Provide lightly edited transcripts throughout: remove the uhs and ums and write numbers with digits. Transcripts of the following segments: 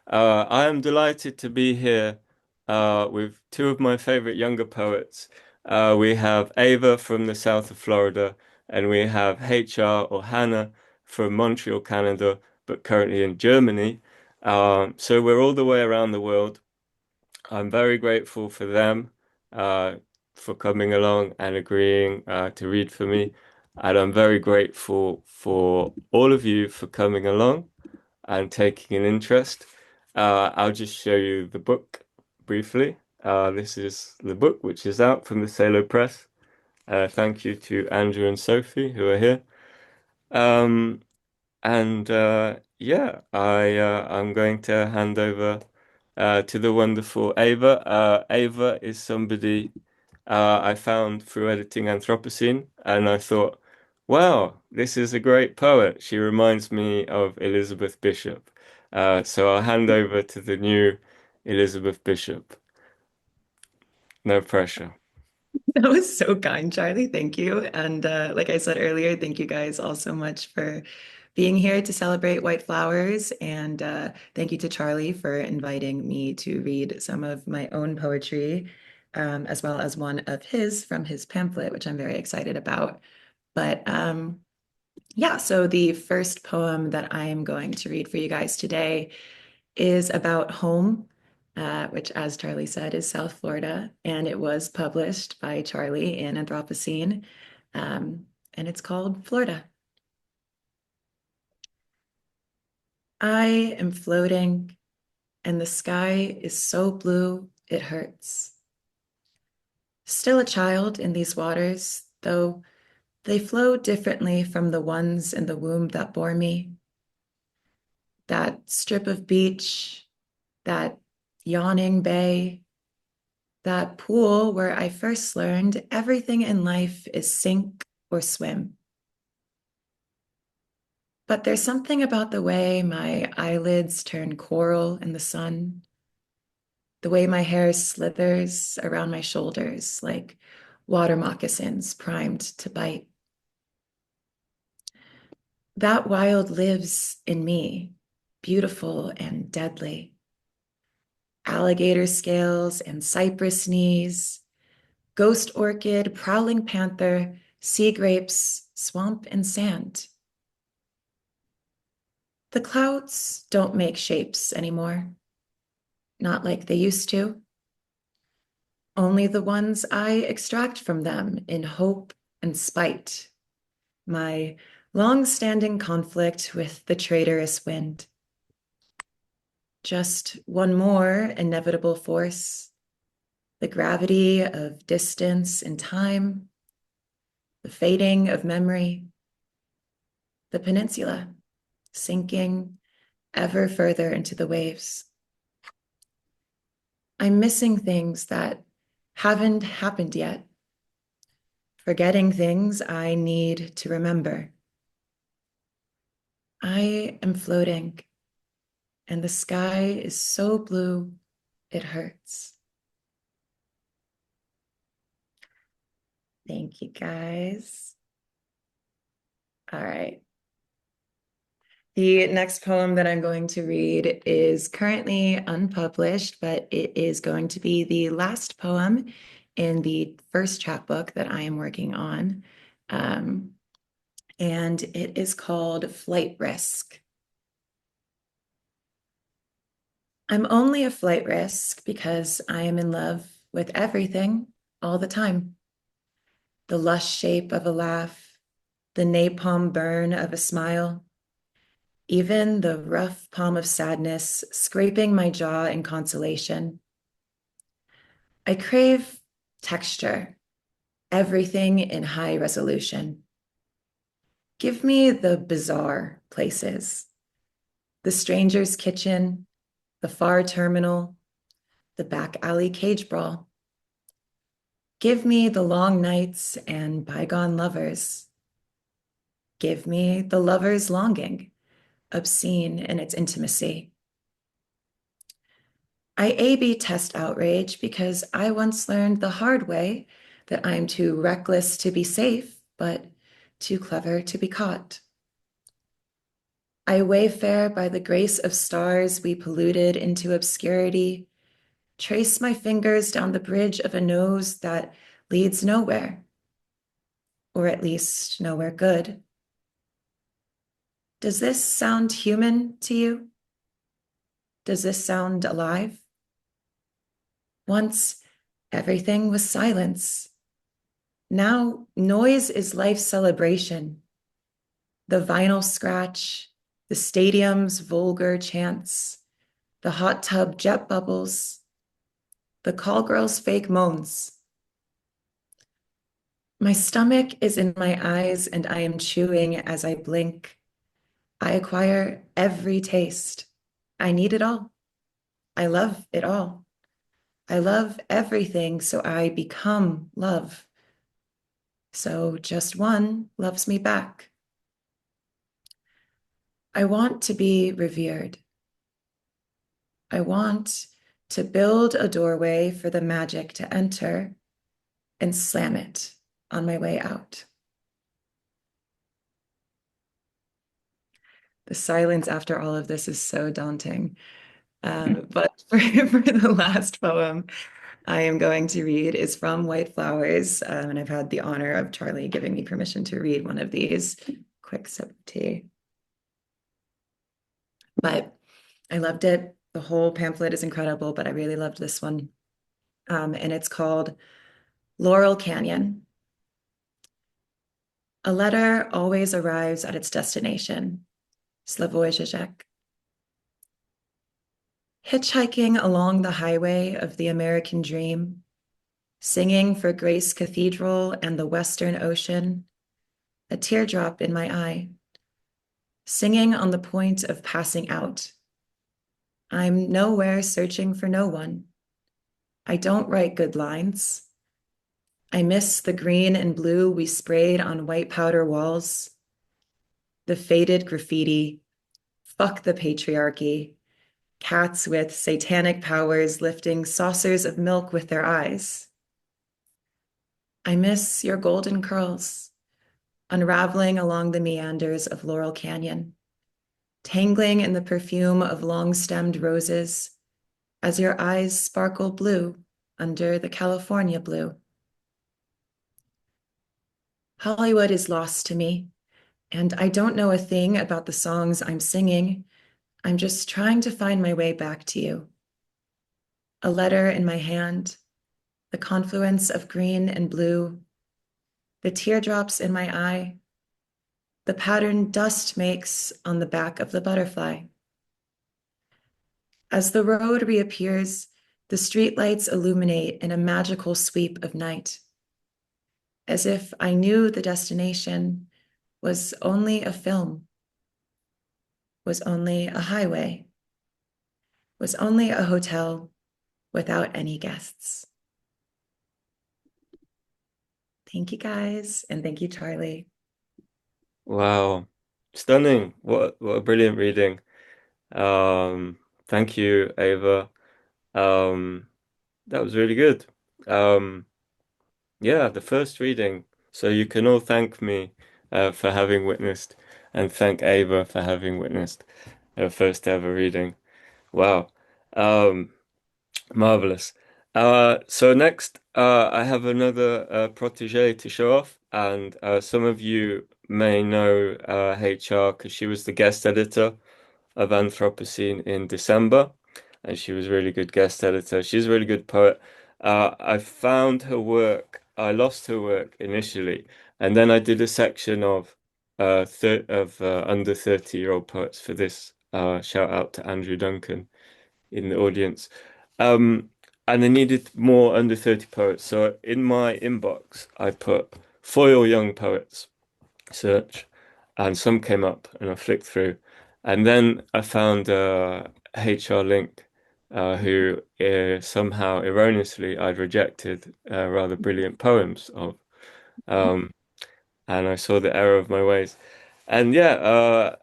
I am delighted to be here with two of my favorite younger poets. We have Ava from the south of Florida, and we have HR or Hannah from Montreal, Canada, but currently in Germany. So we're all the way around the world. I'm very grateful for them uh, for coming along and agreeing to read for me. And I'm very grateful for all of you for coming along and taking an interest. I'll just show you the book briefly. This is the book, which is out from the Salo Press. Thank you to Andrew and Sophie who are here. Um, and yeah, I'm going to hand over to the wonderful Ava. Ava is somebody I found through editing Anthropocene, and I thought, wow, this is a great poet. She reminds me of Elizabeth Bishop. So I'll hand over to the new Elizabeth Bishop. No pressure. That was so kind, Charlie. Thank you. And like I said earlier, thank you guys all so much for being here to celebrate White Flowers. And thank you to Charlie for inviting me to read some of my own poetry, as well as one of his from his pamphlet, which I'm very excited about. But yeah, so the first poem that I am going to read for you guys today is about home, which, as Charlie said, is South Florida, and it was published by Charlie in Anthropocene, and it's called Florida. I am floating, and the sky is so blue it hurts. Still a child in these waters, though they flow differently from the ones in the womb that bore me. That strip of beach, that yawning bay, that pool where I first learned everything in life is sink or swim. But there's something about the way my eyelids turn coral in the sun, the way my hair slithers around my shoulders like water moccasins primed to bite. That wild lives in me, beautiful and deadly. Alligator scales and cypress knees, ghost orchid, prowling panther, sea grapes, swamp and sand. The clouds don't make shapes anymore, not like they used to. Only the ones I extract from them in hope and spite. My long-standing conflict with the traitorous wind. Just one more inevitable force, the gravity of distance and time, the fading of memory, the peninsula sinking ever further into the waves. I'm missing things that haven't happened yet, forgetting things I need to remember. I am floating, and the sky is so blue it hurts. Thank you, guys. All right. The next poem that I'm going to read is currently unpublished, but it is going to be the last poem in the first chapbook that I am working on. Um, and it is called Flight Risk. I'm only a flight risk because I am in love with everything all the time. The lush shape of a laugh, the napalm burn of a smile, even the rough palm of sadness scraping my jaw in consolation. I crave texture, everything in high resolution. Give me the bizarre places, the stranger's kitchen, the far terminal, the back alley cage brawl. Give me the long nights and bygone lovers. Give me the lover's longing, obscene in its intimacy. I A/B test outrage because I once learned the hard way that I'm too reckless to be safe, but too clever to be caught. I wayfare by the grace of stars we polluted into obscurity, trace my fingers down the bridge of a nose that leads nowhere, or at least nowhere good. Does this sound human to you? Does this sound alive? Once everything was silence. Now noise is life's celebration. The vinyl scratch, the stadium's vulgar chants, the hot tub jet bubbles, the call girl's fake moans. My stomach is in my eyes and I am chewing as I blink. I acquire every taste. I need it all. I love it all. I love everything, so I become love. So just one loves me back. I want to be revered. I want to build a doorway for the magic to enter and slam it on my way out. The silence after all of this is so daunting. But for the last poem I am going to read is from White Flowers. And I've had the honor of Charlie giving me permission to read one of these. Quick sip of tea. But I loved it. The whole pamphlet is incredible, but I really loved this one. And it's called Laurel Canyon. A letter always arrives at its destination. Slavoj Žižek. Hitchhiking along the highway of the American dream, singing for Grace Cathedral and the Western Ocean, a teardrop in my eye, singing on the point of passing out. I'm nowhere searching for no one. I don't write good lines. I miss the green and blue we sprayed on white powder walls, the faded graffiti, fuck the patriarchy, cats with satanic powers lifting saucers of milk with their eyes. I miss your golden curls, unraveling along the meanders of Laurel Canyon, tangling in the perfume of long-stemmed roses as your eyes sparkle blue under the California blue. Hollywood is lost to me, and I don't know a thing about the songs I'm singing. I'm just trying to find my way back to you. A letter in my hand, the confluence of green and blue, the teardrops in my eye, the pattern dust makes on the back of the butterfly. As the road reappears, the streetlights illuminate in a magical sweep of night, as if I knew the destination was only a film, was only a highway, was only a hotel without any guests. Thank you guys, and thank you, Charlie. Wow. Stunning. What a brilliant reading. Um, Thank you, Ava. Um, that was really good. Um, yeah, the first reading. So you can all thank me for having witnessed and thank Ava for having witnessed her first ever reading. Wow. Um, Marvelous. So next, I have another protege to show off, and some of you may know HR because she was the guest editor of Anthropocene in December, and she was a really good guest editor. She's a really good poet. I found her work. I lost her work initially, and then I did a section of under 30-year-old poets for this. Shout out to Andrew Duncan in the audience. Um, and I needed more under 30 poets. So in my inbox, I put foil young poets search, and some came up, and I flicked through. And then I found HR Link, who somehow erroneously I'd rejected rather brilliant poems of. Um, and I saw the error of my ways. And yeah,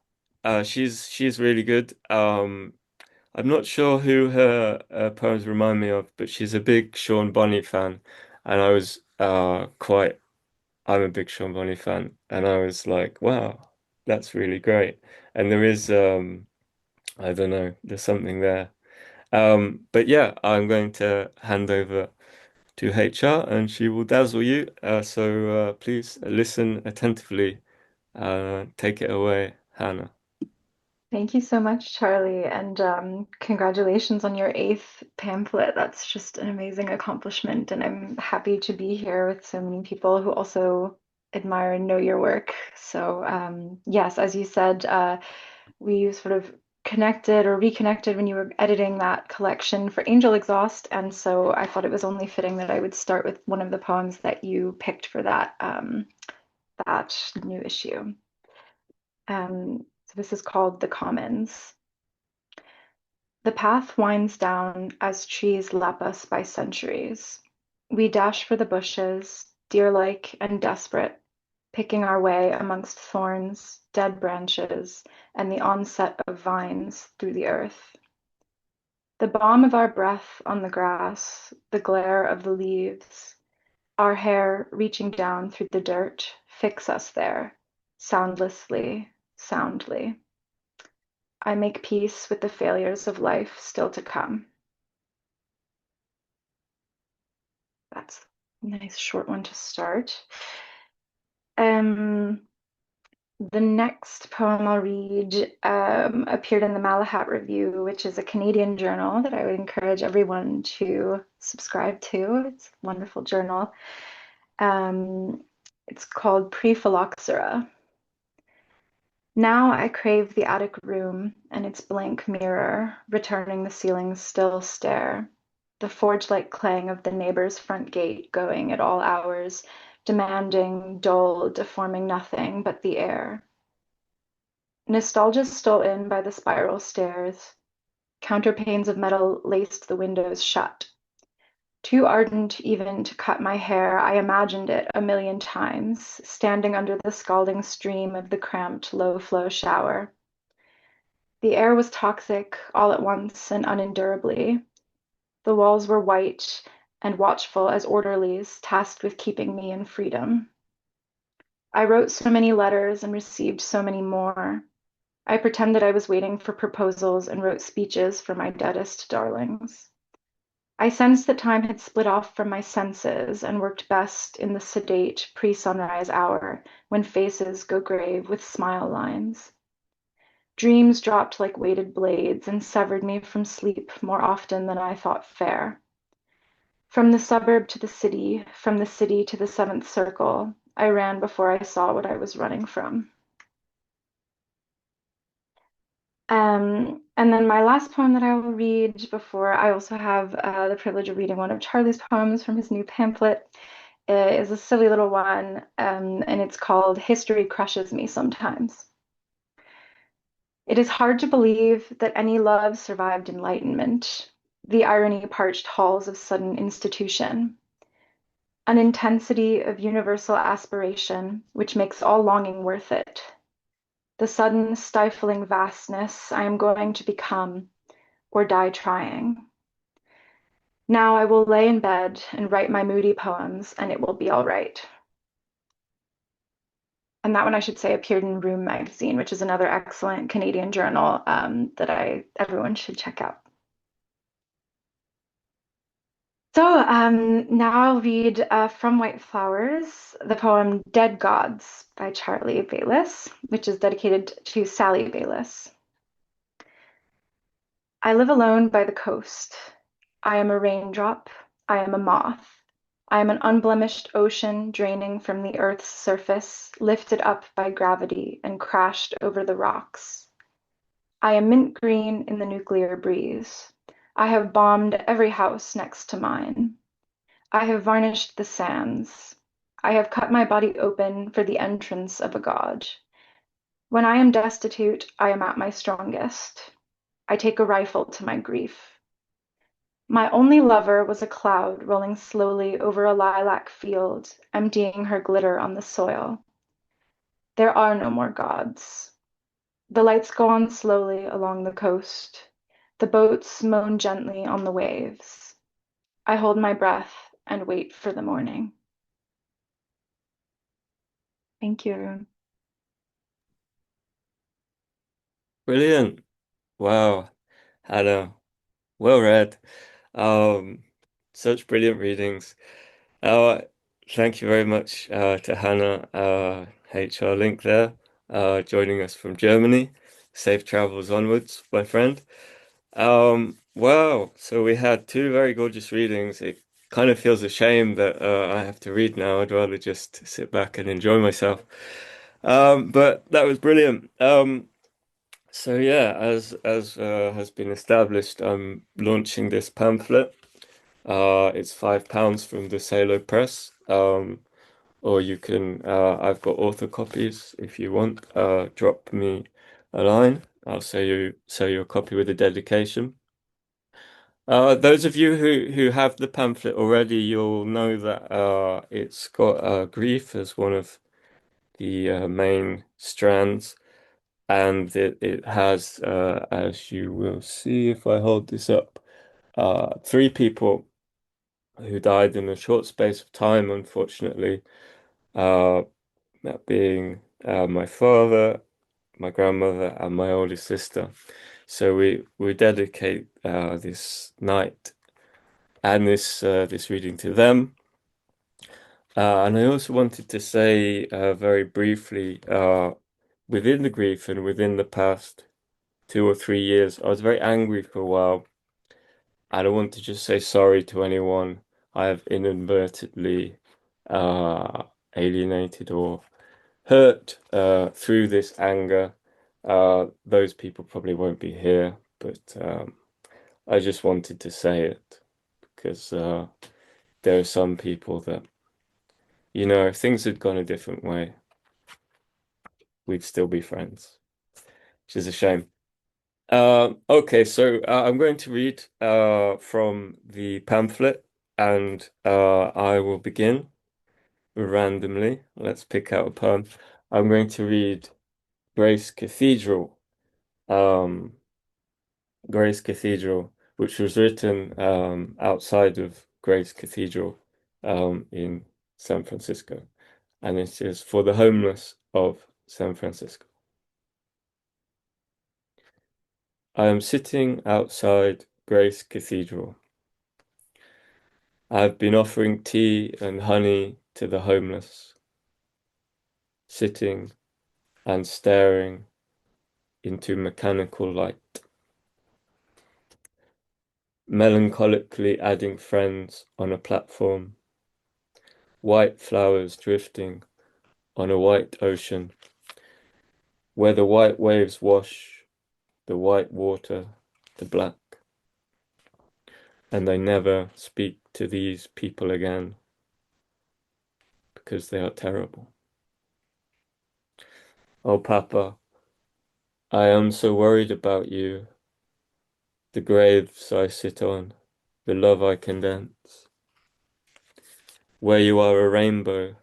she's really good. I'm not sure who her poems remind me of, but she's a big Sean Bonney fan, and I was I'm a big Sean Bonney fan, and I was like, wow, that's really great. And there is I don't know, there's something there. But yeah, I'm going to hand over to HR and she will dazzle you. So please listen attentively. Take it away, Hannah. Thank you so much, Charlie, and congratulations on your eighth pamphlet. That's just an amazing accomplishment, and I'm happy to be here with so many people who also admire and know your work. So, yes, as you said, we sort of connected or reconnected when you were editing that collection for Angel Exhaust, and so I thought it was only fitting that I would start with one of the poems that you picked for that new issue. So this is called The Commons. The path winds down as trees lap us by centuries. We dash for the bushes, deer-like and desperate, picking our way amongst thorns, dead branches, and the onset of vines through the earth. The balm of our breath on the grass, the glare of the leaves, our hair reaching down through the dirt, fix us there, soundlessly, soundly. I make peace with the failures of life still to come. That's a nice short one to start. Um, the next poem I'll read appeared in the Malahat Review, which is a Canadian journal that I would encourage everyone to subscribe to. It's a wonderful journal. Um, it's called Pre-Phylloxera. Now I crave the attic room and its blank mirror, returning the ceiling's still stare, the forge-like clang of the neighbor's front gate going at all hours, demanding, dull, deforming nothing but the air. Nostalgia stole in by the spiral stairs. Counterpanes of metal laced the windows shut. Too ardent even to cut my hair, I imagined it a million times, standing under the scalding stream of the cramped, low-flow shower. The air was toxic all at once and unendurably. The walls were white and watchful as orderlies tasked with keeping me in freedom. I wrote so many letters and received so many more. I pretended I was waiting for proposals and wrote speeches for my deadest darlings. I sensed that time had split off from my senses and worked best in the sedate pre-sunrise hour when faces go grave with smile lines. Dreams dropped like weighted blades and severed me from sleep more often than I thought fair. From the suburb to the city, from the city to the seventh circle, I ran before I saw what I was running from. And then my last poem that I will read before I also have the privilege of reading one of Charlie's poems from his new pamphlet is a silly little one, and it's called History Crushes Me Sometimes. It is hard to believe that any love survived enlightenment, the irony parched halls of sudden institution, an intensity of universal aspiration which makes all longing worth it. The sudden stifling vastness I am going to become or die trying. Now I will lay in bed and write my moody poems and it will be all right. And that one, I should say, appeared in Room magazine, which is another excellent Canadian journal that everyone should check out. So now I'll read from White Flowers, the poem Dead Gods by Charlie Baylis, which is dedicated to Sally Baylis. I live alone by the coast. I am a raindrop. I am a moth. I am an unblemished ocean draining from the earth's surface, lifted up by gravity and crashed over the rocks. I am mint green in the nuclear breeze. I have bombed every house next to mine. I have varnished the sands. I have cut my body open for the entrance of a god. When I am destitute, I am at my strongest. I take a rifle to my grief. My only lover was a cloud rolling slowly over a lilac field, emptying her glitter on the soil. There are no more gods. The lights go on slowly along the coast. The boats moan gently on the waves. I hold my breath and wait for the morning. Thank you, Arun. Brilliant. Wow. Hannah, well read. Um, Such brilliant readings. Uh, Thank you very much to Hannah, HR link there, joining us from Germany. Safe travels onwards, my friend. Wow. So we had two very gorgeous readings. It kind of feels a shame that I have to read now. I'd rather just sit back and enjoy myself. But that was brilliant. So yeah, as has been established, I'm launching this pamphlet. It's £5 from the Salo Press. Or you can I've got author copies if you want. Drop me a line. I'll sell you a copy with a dedication. Those of you who have the pamphlet already, you'll know that it's got grief as one of the main strands. And it has, as you will see if I hold this up, three people who died in a short space of time, unfortunately. Uh, that being my father, my grandmother, and my oldest sister. So we dedicate this night and this reading to them. And I also wanted to say very briefly, within the grief and within the past 2 or 3 years, I was very angry for a while. I don't want to just say sorry to anyone I have inadvertently uh, alienated or hurt through this anger. Those people probably won't be here, but I just wanted to say it because there are some people that, if things had gone a different way, we'd still be friends, which is a shame. Okay, so I'm going to read from the pamphlet and I will begin randomly. Let's pick out a poem. I'm going to read Grace Cathedral, um, Grace Cathedral, which was written outside of Grace Cathedral in San Francisco. And it is for the homeless of San Francisco. I am sitting outside Grace Cathedral. I have been offering tea and honey to the homeless, sitting and staring into mechanical light, melancholically adding friends on a platform, white flowers drifting on a white ocean, where the white waves wash the white water to black, and I never speak to these people again because they are terrible. Oh, Papa, I am so worried about you, the graves I sit on, the love I condense. Where you are a rainbow,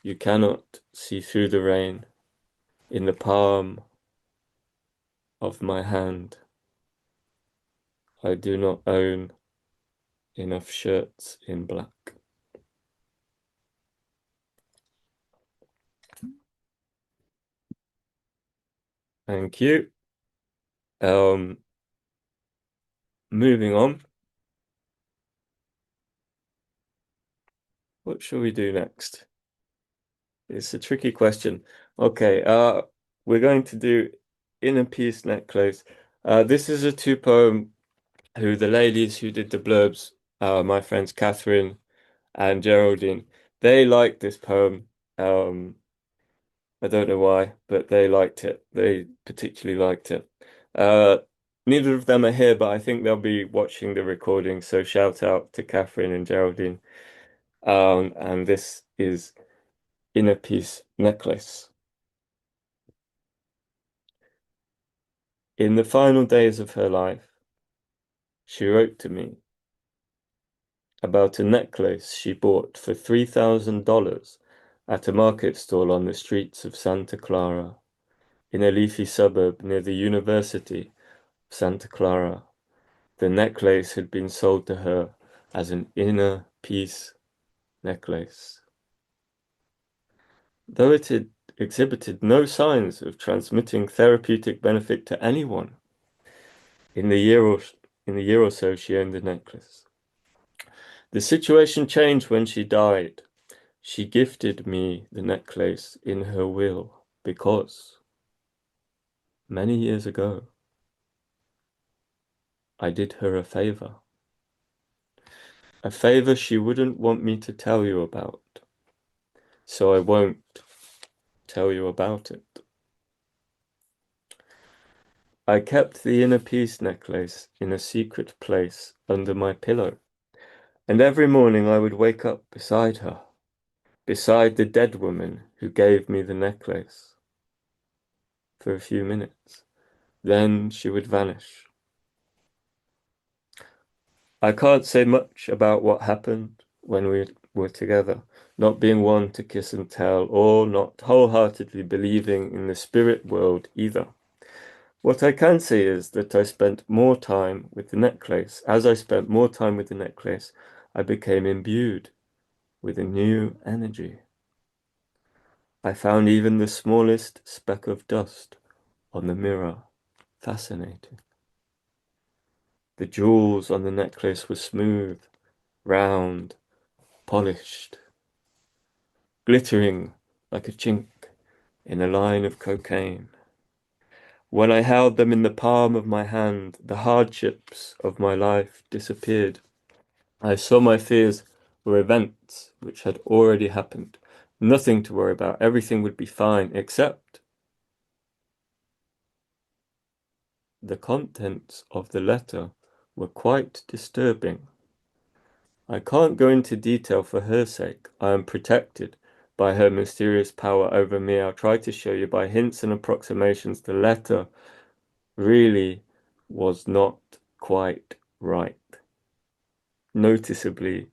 you cannot see through the rain. In the palm of my hand, I do not own enough shirts in black. Thank you. Um, Moving on. What shall we do next? It's a tricky question. Okay, we're going to do Inner Peace Necklace. This is a two poem who the ladies who did the blurbs, my friends Catherine and Geraldine, they liked this poem. I don't know why, but they liked it. They particularly liked it. Uh, Neither of them are here, but I think they'll be watching the recording. So shout out to Catherine and Geraldine. And this is Inner Peace Necklace. In the final days of her life, she wrote to me about a necklace she bought for $3,000 at a market stall on the streets of Santa Clara, in a leafy suburb near the University of Santa Clara. The necklace had been sold to her as an inner peace necklace. Though it had exhibited no signs of transmitting therapeutic benefit to anyone in the year or so she owned the necklace. The situation changed when she died. She gifted me the necklace in her will because many years ago I did her a favor she wouldn't want me to tell you about, so I won't tell you about it. I kept the inner peace necklace in a secret place under my pillow, and every morning I would wake up beside her, beside the dead woman who gave me the necklace, for a few minutes. Then she would vanish. I can't say much about what happened when we were together, not being one to kiss and tell, or not wholeheartedly believing in the spirit world either. What I can say is that I spent more time with the necklace. As I spent more time with the necklace, I became imbued with a new energy. I found even the smallest speck of dust on the mirror fascinating. The jewels on the necklace were smooth, round, polished, glittering like a chink in a line of cocaine. When I held them in the palm of my hand, the hardships of my life disappeared. I saw my fears were events which had already happened. Nothing to worry about. Everything would be fine, except the contents of the letter were quite disturbing. I can't go into detail for her sake. I am protected by her mysterious power over me. I'll try to show you by hints and approximations the letter really was not quite right. Noticeably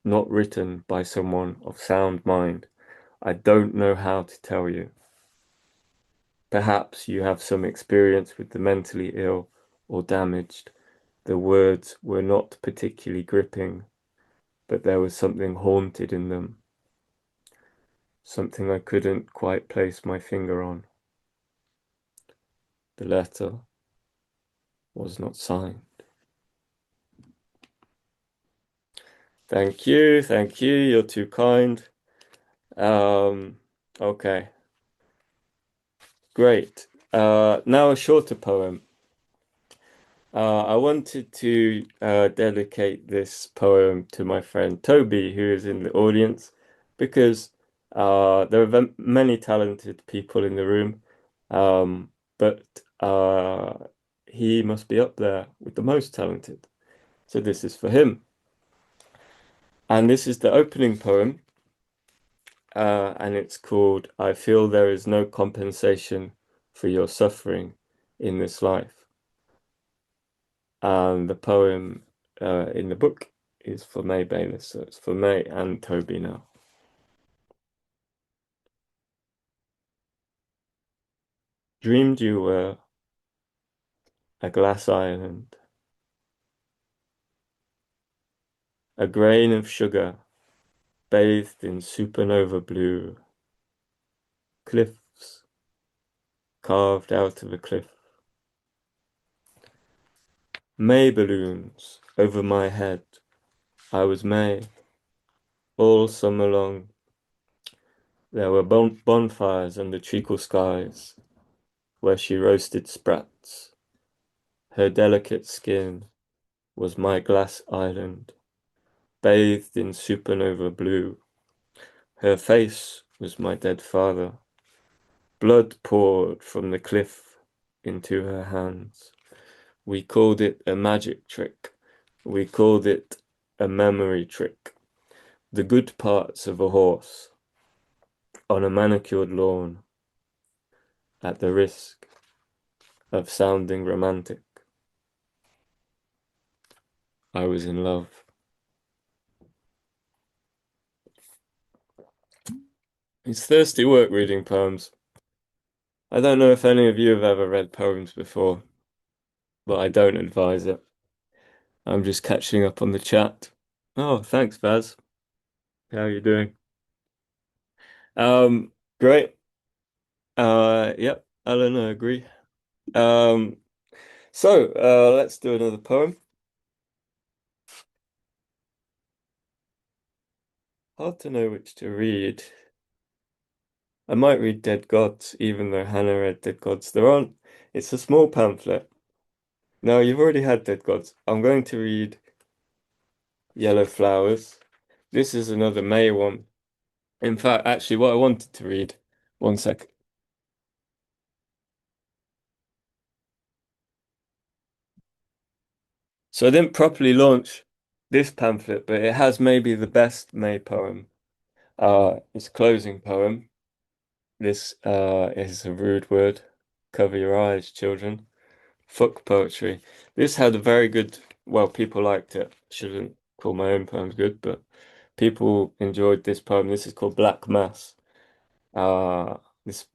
not written by someone of sound mind. I don't know how to tell you. Perhaps you have some experience with the mentally ill or damaged. The words were not particularly gripping, but there was something haunted in them, something I couldn't quite place my finger on. The letter was not signed. Thank you, you're too kind. Um, okay, great. Now a shorter poem. I wanted to dedicate this poem to my friend Toby, who is in the audience, because there are many talented people in the room, but he must be up there with the most talented. So this is for him. And this is the opening poem, and it's called I Feel There Is No Compensation for Your Suffering in This Life. And the poem in the book is for May Baylis, so it's for May and Toby now. Dreamed you were a glass island, a grain of sugar bathed in supernova blue, cliffs carved out of a cliff. May balloons over my head. I was May all summer long. There were bonfires under treacle skies where she roasted sprats. Her delicate skin was my glass island, bathed in supernova blue. Her face was my dead father. Blood poured from the cliff into her hands. We called it a magic trick. We called it a memory trick. The good parts of a horse on a manicured lawn, at the risk of sounding romantic. I was in love. It's thirsty work reading poems. I don't know if any of you have ever read poems before, but I don't advise it. I'm just catching up on the chat. Oh, thanks, Baz. How are you doing? Great. Yep, Alan, I agree. Um, let's do another poem. Hard to know which to read. I might read Dead Gods, even though Hannah read Dead Gods. It's a small pamphlet. No, you've already had Dead Gods. I'm going to read Yellow Flowers. This is another May one. In fact, actually, what I wanted to read, one sec. So I didn't properly launch this pamphlet, but it has maybe the best May poem. It's closing poem. This is a rude word. Cover your eyes, children. Fuck poetry. This had a very good, well, people liked it. Shouldn't call my own poems good, but people enjoyed this poem. This is called Black Mass. This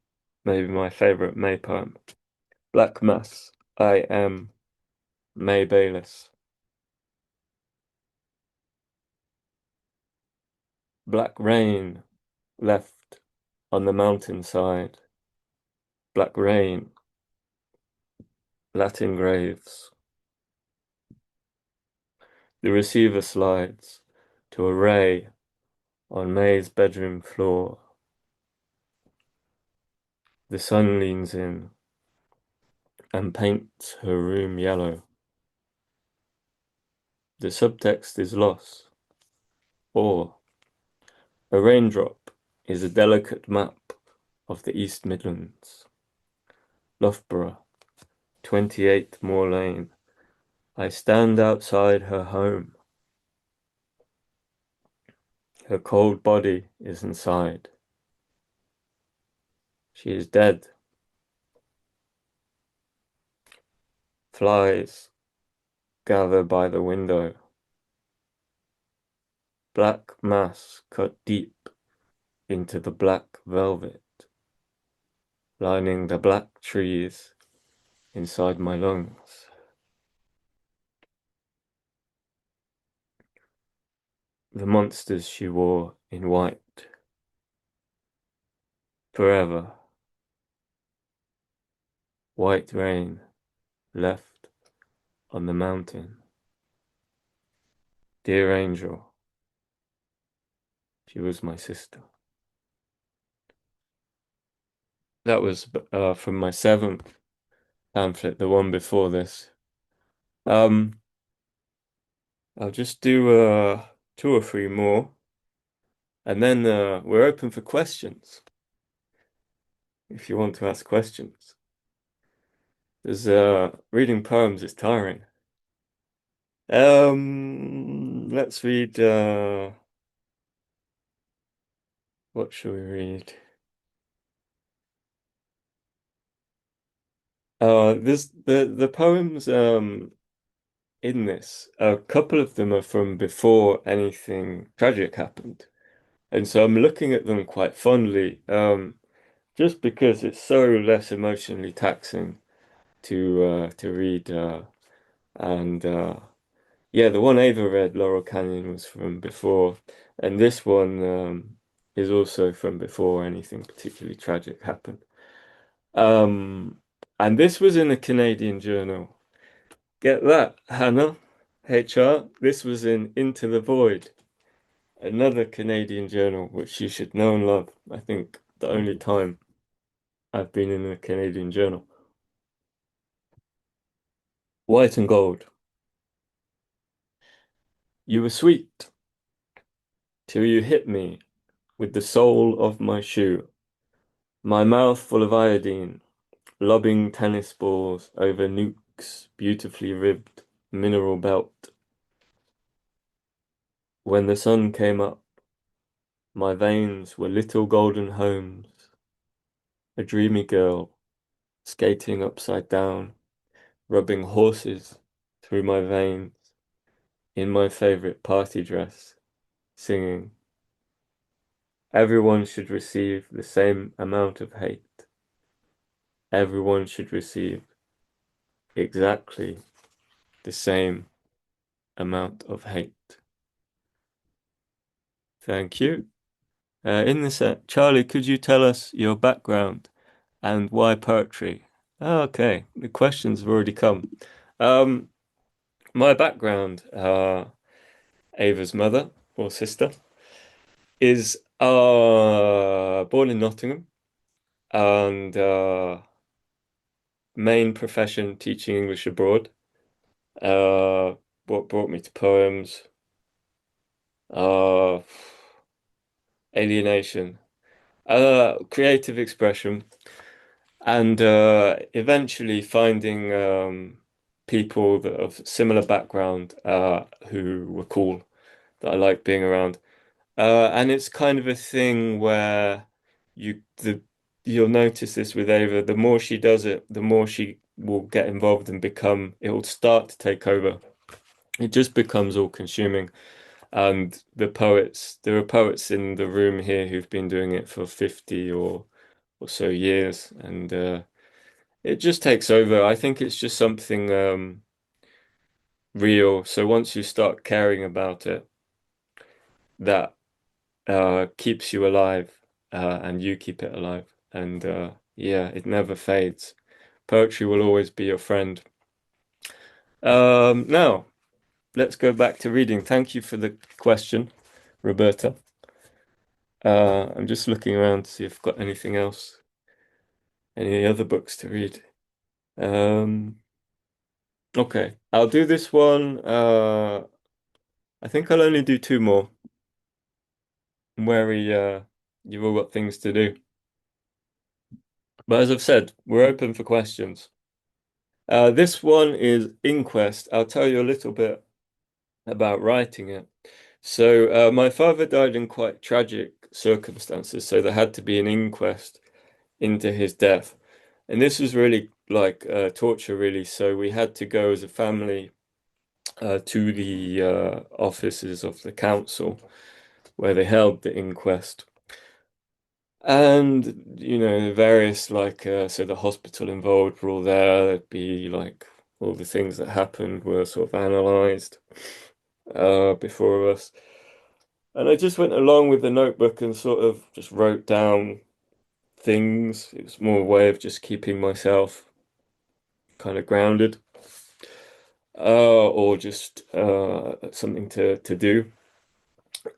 may be my favorite May poem. Black Mass. I am May Baylis. Black rain left on the mountainside. Black rain, Latin graves. The receiver slides to a ray on May's bedroom floor. The sun leans in and paints her room yellow. The subtext is loss, or a raindrop is a delicate map of the East Midlands. Loughborough, 28 Moor Lane. I stand outside her home. Her cold body is inside. She is dead. Flies gather by the window. Black mass cut deep into the black velvet, lining the black trees inside my lungs. The monsters she wore in white. Forever. White rain left on the mountain. Dear angel, she was my sister. That was from my seventh pamphlet, the one before this. Um, I'll just do two or three more, and then we're open for questions if you want to ask questions. There's reading poems is tiring. Let's read what shall we read? This the poems in this, a couple of them are from before anything tragic happened. And so I'm looking at them quite fondly, just because it's so less emotionally taxing to read and yeah, the one Ava read, Laurel Canyon, was from before, and this one is also from before anything particularly tragic happened. Um, and this was in a Canadian journal. Get that, Hannah, HR. This was in Into the Void, another Canadian journal, which you should know and love. I think the only time I've been in a Canadian journal. White and gold. You were sweet till you hit me with the sole of my shoe, my mouth full of iodine, lobbing tennis balls over Nuke's beautifully ribbed mineral belt. When the sun came up, my veins were little golden homes, a dreamy girl skating upside down, rubbing horses through my veins in my favorite party dress, singing, everyone should receive the same amount of hate. Everyone should receive exactly the same amount of hate. Thank you. In this, Charlie, could you tell us your background And why poetry? Oh, okay, the questions have already come. Um, my background, Ava's mother or sister, is born in Nottingham and main profession teaching English abroad. Uh, what brought me to poems? Uh, alienation, creative expression, and eventually finding people that of similar background who were cool that I like being around. And it's kind of a thing where you'll notice this with Ava. The more she does it, the more she will get involved and become. It will start to take over. It just becomes all consuming. And there are poets in the room here who've been doing it for 50 or so years, and it just takes over. I think it's just something real. So once you start caring about it, that keeps you alive, and you keep it alive. And yeah, it never fades. Poetry will always be your friend. Now, let's go back to reading. Thank you for the question, Roberta. I'm just looking around to see if I've got anything else, any other books to read. Um, okay, I'll do this one. I think I'll only do two more. I'm wary, you've all got things to do. But as I've said, we're open for questions. This one is Inquest. I'll tell you a little bit about writing it. So, my father died in quite tragic circumstances, so there had to be an inquest into his death. And this was really like torture, really. So we had to go as a family to the offices of the council where they held the inquest. And, various like, so the hospital involved were all there. There'd be like all the things that happened were sort of analysed before us. And I just went along with the notebook and sort of just wrote down things. It was more a way of just keeping myself kind of grounded, or just something to do.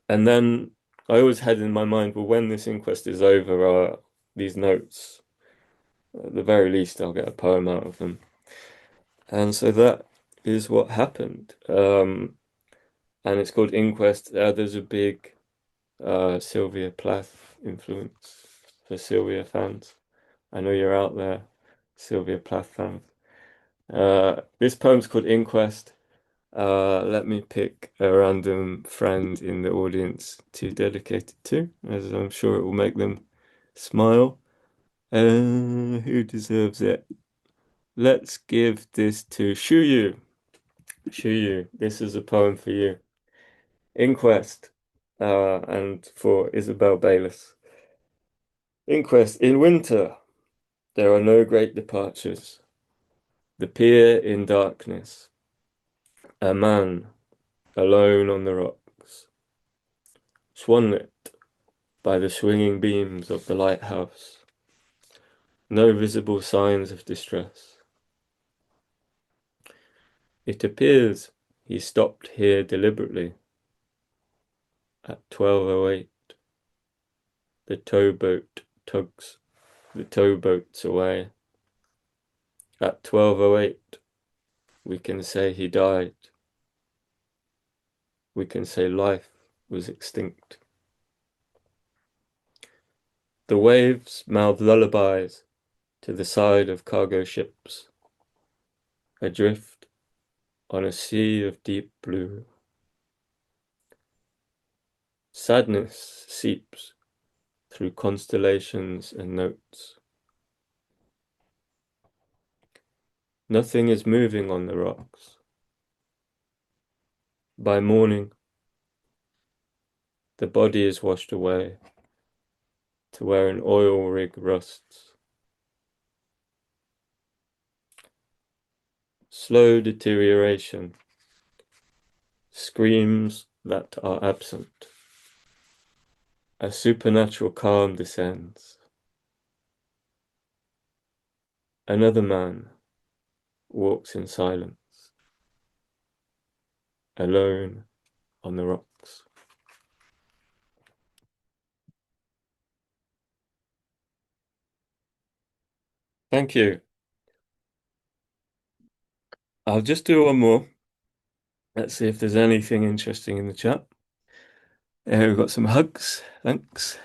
And then I always had in my mind, well, when this inquest is over, these notes, at the very least, I'll get a poem out of them. And so that is what happened. And it's called Inquest. There's a big Sylvia Plath influence for Sylvia fans. I know you're out there, Sylvia Plath fans. This poem's called Inquest. Let me pick a random friend in the audience to dedicate it to, as I'm sure it will make them smile. Who deserves it? Let's give this to Shuyu. Shuyu, this is a poem for you. Inquest, and for Isabel Baylis. Inquest. In winter, there are no great departures. The pier in darkness. A man alone on the rocks. Swanlit by the swinging beams of the lighthouse. No visible signs of distress. It appears he stopped here deliberately. At 12:08, the towboat tugs the towboats away. At 12:08, we can say he died. We can say life was extinct. The waves mouth lullabies to the side of cargo ships, adrift on a sea of deep blue. Sadness seeps through constellations and notes. Nothing is moving on the rocks. By morning, the body is washed away to where an oil rig rusts. Slow deterioration, screams that are absent. A supernatural calm descends. Another man walks in silence, alone on the rocks. Thank you. I'll just do one more. Let's see if there's anything interesting in the chat. We've got some hugs. Thanks.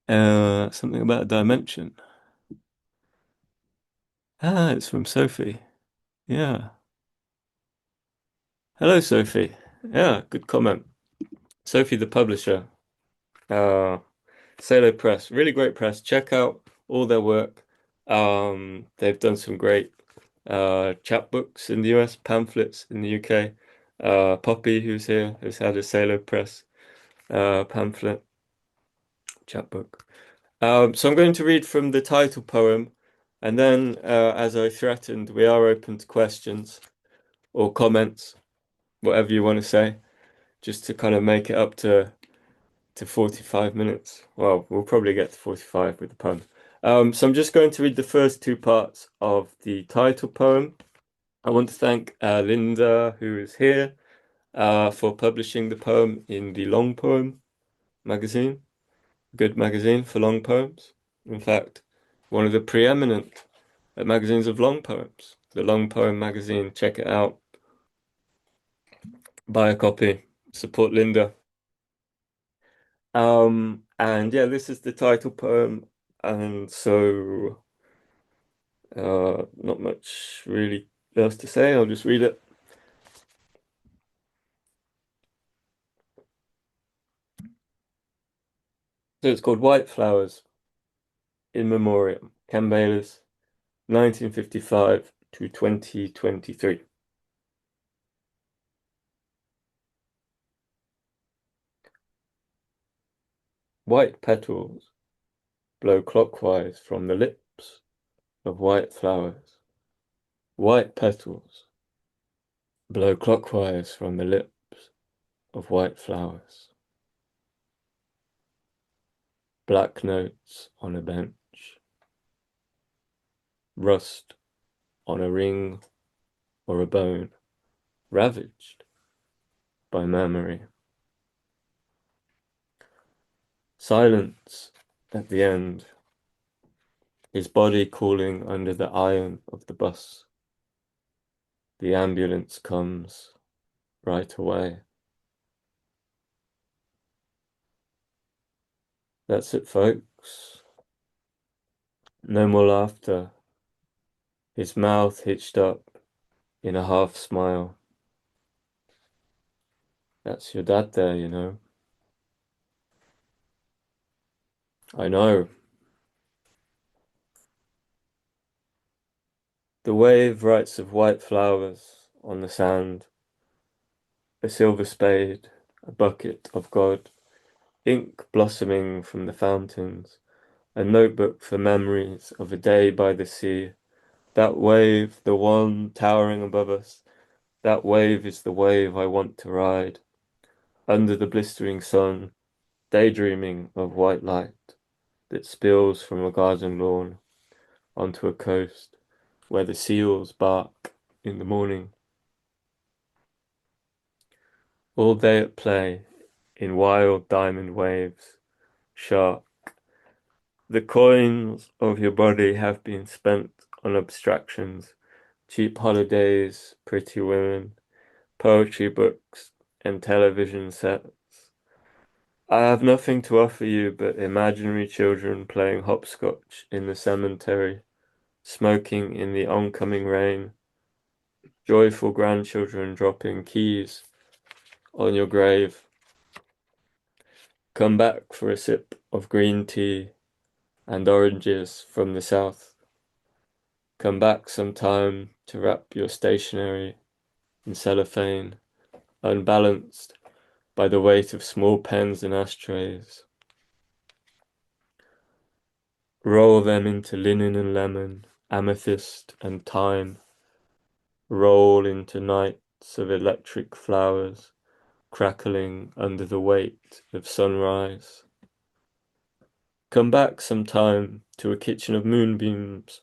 Something about a dimension. Ah, it's from Sophie. Yeah. Hello, Sophie. Yeah, good comment. Sophie, the publisher. Uh, Salo Press, really great press. Check out all their work. They've done some great chapbooks in the US, pamphlets in the UK. Poppy, who's here, has had a Salo Press pamphlet chapbook. So I'm going to read from the title poem, and then, as I threatened, we are open to questions or comments, whatever you want to say, just to kind of make it up to 45 minutes. Well, we'll probably get to 45 with the poem. So I'm just going to read the first two parts of the title poem. I want to thank Linda, who is here, for publishing the poem in the Long Poem magazine. Good magazine for long poems. In fact, one of the preeminent magazines of long poems. The Long Poem magazine. Check it out. Buy a copy. Support Linda. And yeah, this is the title poem, and so not much really else to say. I'll just read it. So it's called White Flowers in Memoriam, Ken Baylis, 1955 to 2023. White petals blow clockwise from the lips of white flowers. White petals blow clockwise from the lips of white flowers. Black notes on a bench. Rust on a ring or a bone, ravaged by memory. Silence at the end, his body cooling under the iron of the bus. The ambulance comes right away. That's it, folks. No more laughter. His mouth hitched up in a half smile. That's your dad there, you know. I know. The wave writes of white flowers on the sand, a silver spade, a bucket of God, ink blossoming from the fountains, a notebook for memories of a day by the sea. That wave, the one towering above us, that wave is the wave I want to ride. Under the blistering sun, daydreaming of white light that spills from a garden lawn onto a coast where the seals bark in the morning. All day at play in wild diamond waves, sharp. The coins of your body have been spent on abstractions, cheap holidays, pretty women, poetry books, and television sets. I have nothing to offer you but imaginary children playing hopscotch in the cemetery, smoking in the oncoming rain, joyful grandchildren dropping keys on your grave. Come back for a sip of green tea and oranges from the south. Come back sometime to wrap your stationery in cellophane, unbalanced by the weight of small pens and ashtrays. Roll them into linen and lemon, amethyst and thyme. Roll into nights of electric flowers, crackling under the weight of sunrise. Come back sometime to a kitchen of moonbeams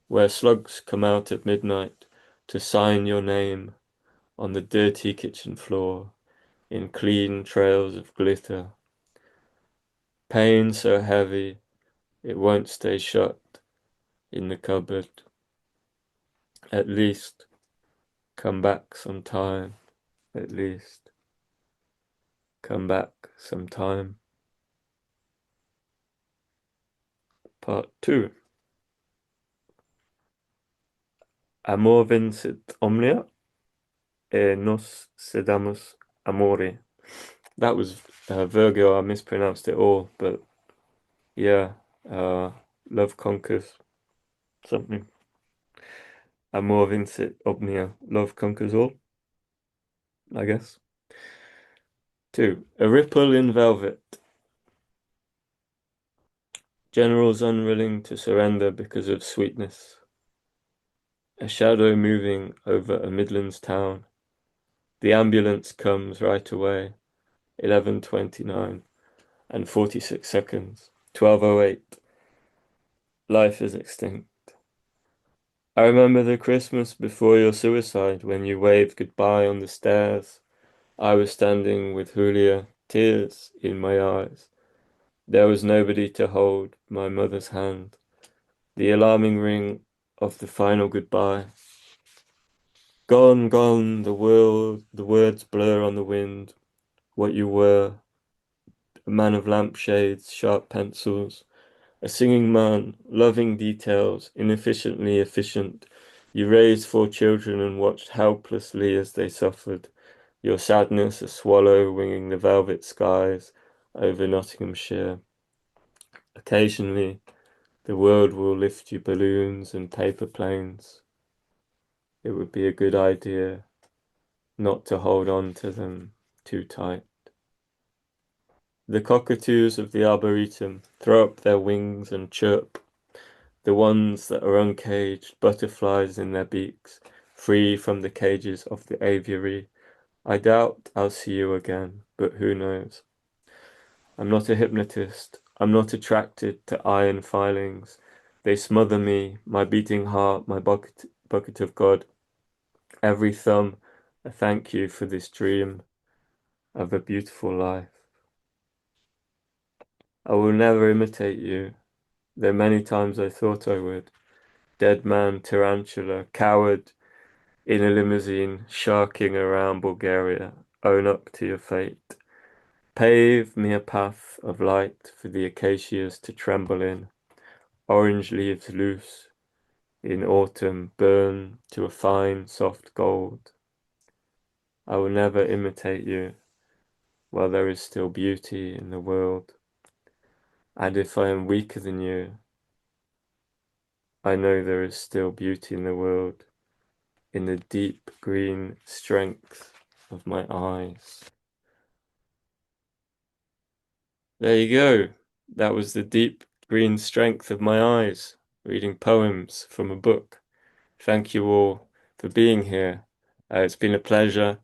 where slugs come out at midnight to sign your name on the dirty kitchen floor in clean trails of glitter. Pain so heavy it won't stay shut in the cupboard. At least come back sometime. At least come back sometime. Part 2. Amor vincit omnia e nos sedamos amore. That was Virgil. I mispronounced it all, but yeah, uh, love conquers something. Amor vincit omnia. Love conquers all, I guess. 2. A ripple in velvet. Generals unwilling to surrender because of sweetness. A shadow moving over a Midlands town. The ambulance comes right away. 11:29 and 46 seconds. 12:08. Life is extinct. I remember the Christmas before your suicide when you waved goodbye on the stairs. I was standing with Julia, tears in my eyes. There was nobody to hold my mother's hand. The alarming ring of the final goodbye. Gone, gone, the words blur on the wind. What you were, a man of lampshades, sharp pencils, a singing man, loving details, inefficiently efficient. You raised 4 children and watched helplessly as they suffered. Your sadness, a swallow winging the velvet skies over Nottinghamshire. Occasionally, the world will lift you balloons and paper planes. It would be a good idea not to hold on to them too tight. The cockatoos of the Arboretum throw up their wings and chirp, the ones that are uncaged, butterflies in their beaks, free from the cages of the aviary. I doubt I'll see you again, but who knows? I'm not a hypnotist. I'm not attracted to iron filings. They smother me, my beating heart, my bucket of God. Every thumb, a thank you for this dream of a beautiful life. I will never imitate you, though many times I thought I would. Dead man, tarantula, coward in a limousine, sharking around Bulgaria. Own up to your fate. Pave me a path of light for the acacias to tremble in. Orange leaves loose in autumn burn to a fine, soft gold. I will never imitate you while there is still beauty in the world. And if I am weaker than you, I know there is still beauty in the world, in the deep green strength of my eyes. There you go. That was the deep green strength of my eyes, reading poems from a book. Thank you all for being here. It's been a pleasure.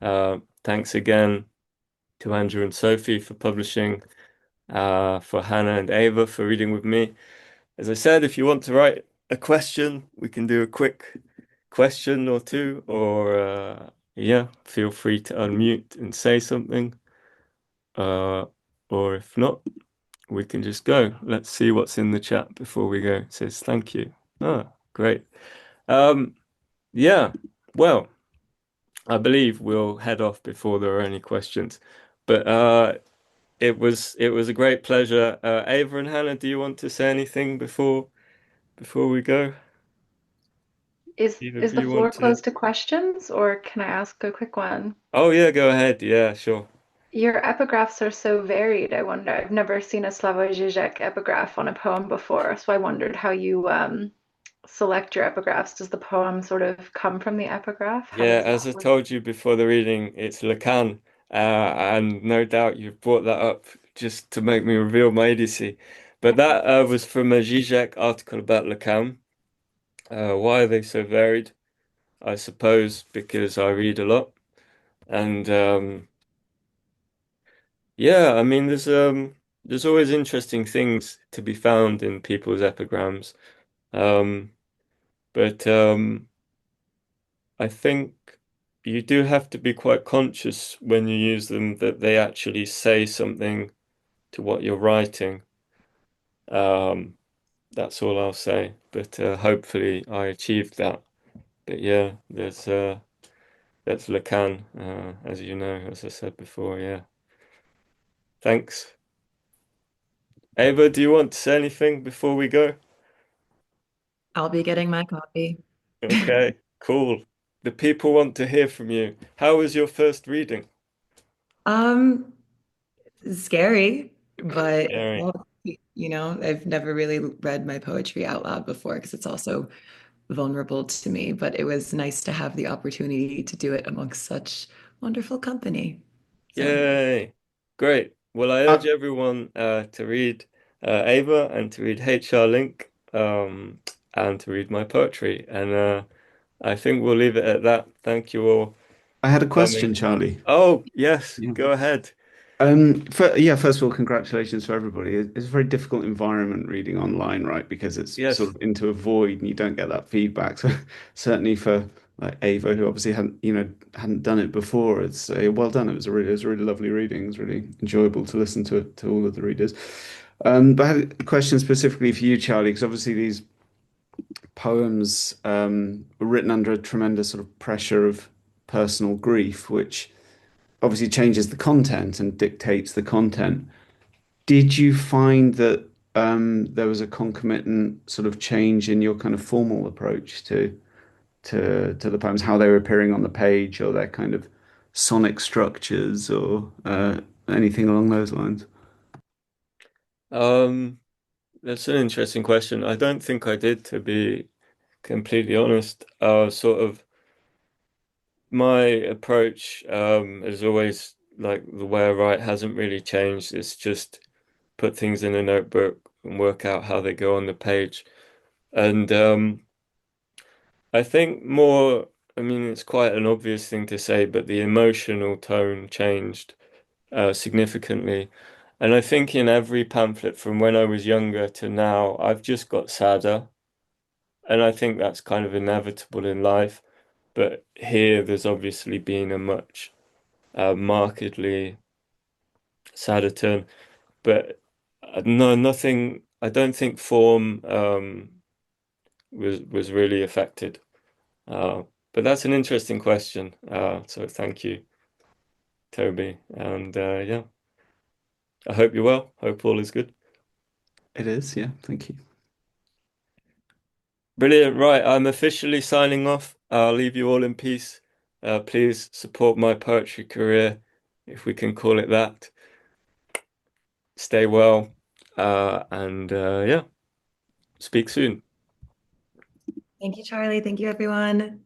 Thanks again to Andrew and Sophie for publishing, for Hannah and Ava for reading with me. As I said, if you want to write a question, we can do a quick question or two, or yeah, feel free to unmute and say something. Uh, or if not, we can just go. Let's see what's in the chat before we go. It says thank you. Oh, great. Um, yeah, well, I believe we'll head off before there are any questions. But it was a great pleasure. Ava and Hannah, do you want to say anything before we go? Either of Is the you want floor to? closed to questions, or can I ask a quick one? Oh yeah, go ahead. Yeah, sure. Your epigraphs are so varied. I wonder, I've never seen a Slavoj Žižek epigraph on a poem before, so I wondered how you select your epigraphs. Does the poem sort of come from the epigraph? How Yeah, does as that I work? told you before the reading, it's Lacan, and no doubt you've brought that up just to make me reveal my idiocy. But that was from a Zizek article about Lacan. Why are they so varied? I suppose because I read a lot, and yeah, I mean, there's there's always interesting things to be found in people's epigrams. Um, but I think you do have to be quite conscious when you use them that they actually say something to what you're writing. Um, that's all I'll say. But hopefully I achieved that. But yeah, that's Lacan, as you know, as I said before. Yeah. Thanks. Ava, do you want to say anything before we go? I'll be getting my coffee. Okay, cool. The people want to hear from you. How was your first reading? Um, Scary, but Gary. well, I've never really read my poetry out loud before because it's also vulnerable to me, but it was nice to have the opportunity to do it amongst such wonderful company. So Yay. Great. Well, I urge Uh, everyone to read Ava and to read HR Link and to read my poetry. And I think we'll leave it at that. Thank you all I had a for coming. question, Charlie. Oh, yes, Yeah. go ahead. First of all, congratulations for everybody. It's a very difficult environment reading online, right? Because it's sort Yes. of into a void and you don't get that feedback. So certainly for like Ava, who obviously hadn't done it before, it's well done. It was a really lovely reading. It was really enjoyable to listen to all of the readers. But I had a question specifically for you, Charlie, because obviously these poems were written under a tremendous sort of pressure of personal grief, which obviously changes the content and dictates the content. Did you find that there was a concomitant sort of change in your kind of formal approach to the poems, how they were appearing on the page, or their kind of sonic structures, or anything along those lines? Um, that's an interesting question. I don't think I did, to be completely honest. Sort of my approach is always like the way I write hasn't really changed. It's just put things in a notebook and work out how they go on the page. And I think more, I mean, it's quite an obvious thing to say, but the emotional tone changed significantly. And I think in every pamphlet from when I was younger to now, I've just got sadder. And I think that's kind of inevitable in life. But here, there's obviously been a much markedly sadder turn. But no, nothing. I don't think form was really affected. Uh, but that's an interesting question. So thank you, Toby. And yeah, I hope you're well. Hope all is good. It is, yeah. Thank you. Brilliant. Right, I'm officially signing off. I'll leave you all in peace. Please support my poetry career, if we can call it that. Stay well. And yeah, speak soon. thank you, Charlie. Thank you, everyone.